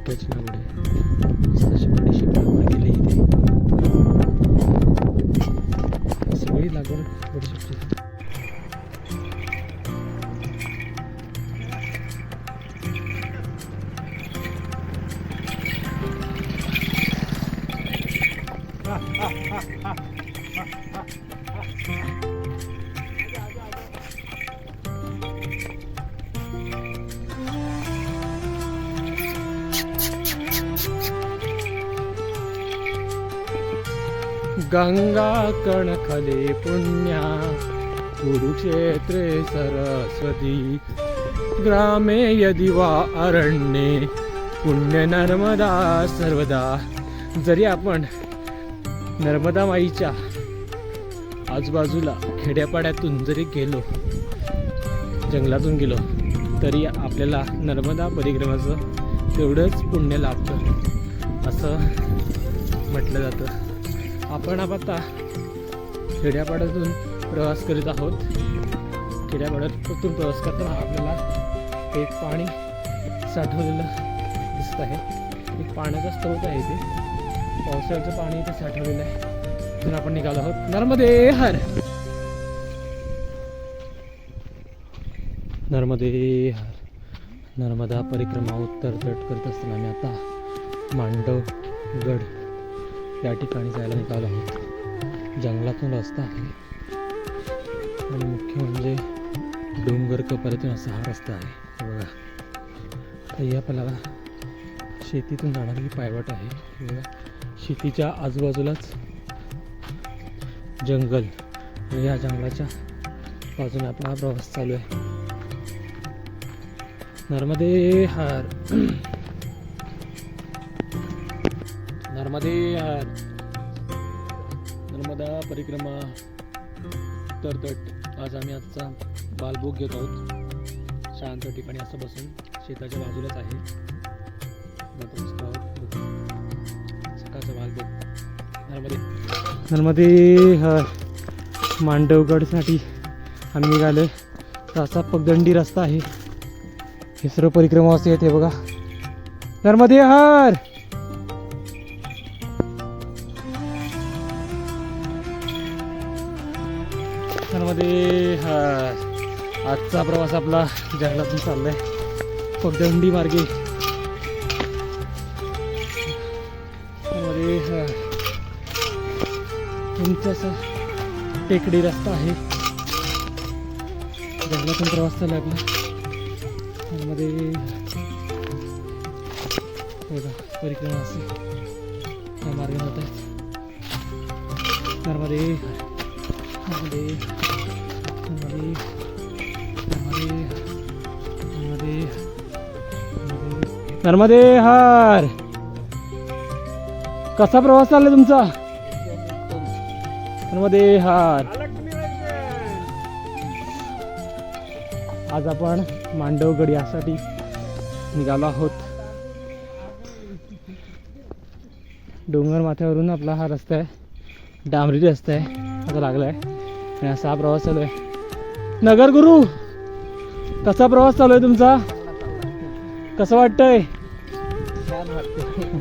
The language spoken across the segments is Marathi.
बटाट्याची लागवड आहे. मस्त अशी बडीशी लागवड केली इथे. सगळी लागवड बडीशेपची. गंगा कणखले पुण्या कुरुक्षेत्रे सरस्वती ग्रामे यदि वा अरण्ये पुण्य नर्मदा सर्वदा. जरी आपण नर्मदा माईच्या आजूबाजूला खेड्यापाड्यातून जरी गेलो, जंगलातून गेलो, तरी आपल्याला नर्मदा परिक्रमाचं तेवढंच पुण्य लाभतं असं म्हटलं जातं. आपण आता खेड्यापाड्यातून प्रवास करीत आहोत. खेड्यापाड्यातून प्रवास करताना आपल्याला एक पाणी साठवलेलं दिसत आहे. एक पाण्याचा स्रोत आहे ते, पावसाळ्याचं पाणी इथे साठवलेलं आहे. तिथून आपण निघालो आहोत. नर्मदे हर, नर्मदे हर. नर्मदा परिक्रमा उत्तर तट करत असताना आम्ही आता मांडवगड या ठिकाणी जायला निघालो आहोत. जंगलातून रस्ता आहे आणि मुख्य म्हणजे डोंगर कपारीतून असा हा रस्ता आहे. बघा, आता या आपल्याला शेतीतून जाणारी पायवाट आहे. बघा, शेतीच्या आजूबाजूलाच जंगल आणि या जंगलाच्या बाजूने आपला प्रवास चालू आहे. नर्मदे हर, नर्मदे हर. नर्मदा परिक्रमा उत्तर तट. आज आम्ही आजचा बालभोग घेत आहोत शांत ठिकाणी असं बसून. शेताच्या बाजूलाच आहे. सकाळचा बालभोग. नर्मदे, नर्मदे हर. मांडवगडसाठी आम्ही निघालो. असा पगदंडी रस्ता आहे. हे सर्व परिक्रमावासी आहेत. हे बघा, नर्मदे हर. नर्मदे हर. आजचा प्रवास आपला जंगलातून चाललाय पगदंडी मार्गे. नर्मदे हर. उंचासा टेकडी रस्ता आहे. जंगलातून प्रवास चाललाय आपला. नर्मदे बघा, परिक्रमा असे या मार्गे जात आहेत. नर्मदे नर्मदे नर्मदे नर्मदे नर्मदे नर्मदे हर. कसा प्रवास चाललाय तुमचा? नर्मदे हर. आज आपण मांडवगड यासाठी निघालो आहोत. डोंगर माथ्यावरून आपला हा रस्ता आहे. डांबरी रस्ता आहे आता लागला आहे आणि असा हा प्रवास चालू आहे. नगर गुरु, कसा प्रवास चालू आहे तुमचा? कसं वाटतंय? छान वाटतंय.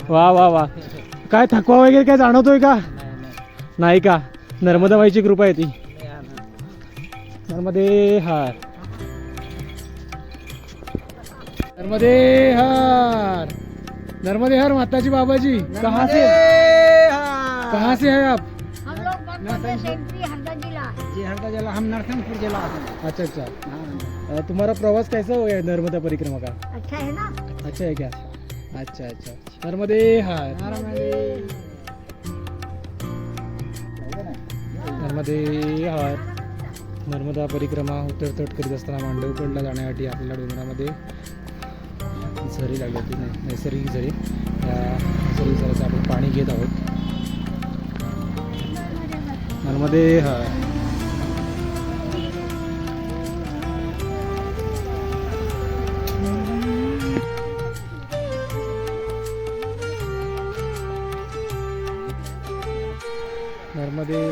वा वा वा. काय थकवा वगैरे काय जाणवतोय का? नाही का? नर्मदा माईची कृपा आहे ती. नर्मदे हर. नर्मदे हर. नर्मदे हर माताजी बाबाजी. कहाँ से है आप? हम लोग हरदा जिला। जी हरदा जिला, हम नरसिंहपुर जिला। अच्छा अच्छा. तुम्हारा प्रवास कैसा हो गया नर्मदा परिक्रमा का? अच्छा है ना? अच्छा है क्या? अच्छा अच्छा. नर्मदे हर. नर्मदे हर. नर्मदा परिक्रमा उत्तर तट करीत असताना मांडवगडला जाण्यासाठी आपल्याला डोंगरामध्ये झरी लागली होती. नैसर्गिक झरी. त्या नैसर्गिक झरीचं आपण पाणी घेत आहोत. नर्मदे हर. नर्मदे